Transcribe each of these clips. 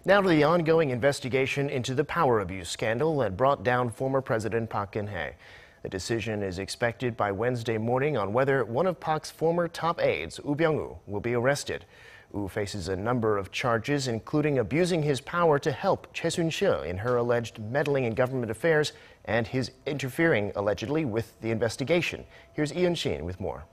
Now to the ongoing investigation into the power abuse scandal that brought down former President Park Geun-hye. The decision is expected by Wednesday morning on whether one of Park's former top aides, Woo Byung-woo, will be arrested. Woo faces a number of charges, including abusing his power to help Choi Soon-sil in her alleged meddling in government affairs and his interfering, allegedly, with the investigation. Here's Lee Unshin with more.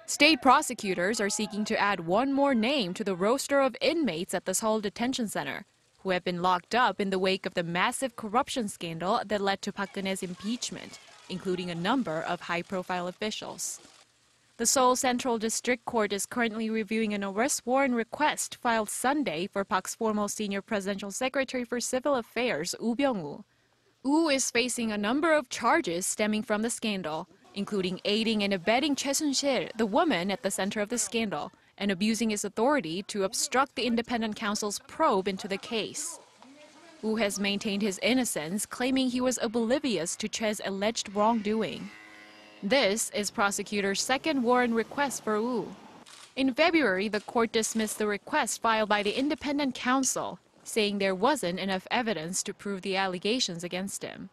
State prosecutors are seeking to add one more name to the roster of inmates at the Seoul Detention Center, who have been locked up in the wake of the massive corruption scandal that led to Park Geun-hye's impeachment, including a number of high-profile officials. The Seoul Central District Court is currently reviewing an arrest warrant request filed Sunday for Park's former senior presidential secretary for civil affairs, Woo Byung-woo. Woo is facing a number of charges stemming from the scandal, including aiding and abetting Choi Soon-sil, the woman at the center of the scandal, and abusing his authority to obstruct the independent counsel's probe into the case. Woo has maintained his innocence, claiming he was oblivious to Choi's alleged wrongdoing. This is prosecutors' second warrant request for Woo. In February, the court dismissed the request filed by the independent counsel, saying there wasn't enough evidence to prove the allegations against him.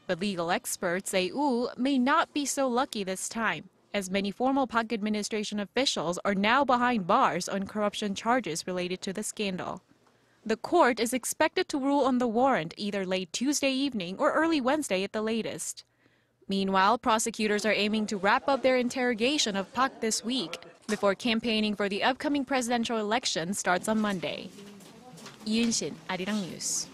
But legal experts say Woo may not be so lucky this time, as many former Park administration officials are now behind bars on corruption charges related to the scandal. The court is expected to rule on the warrant either late Tuesday evening or early Wednesday at the latest. Meanwhile, prosecutors are aiming to wrap up their interrogation of Park this week before campaigning for the upcoming presidential election starts on Monday. Lee Unshin, Arirang News.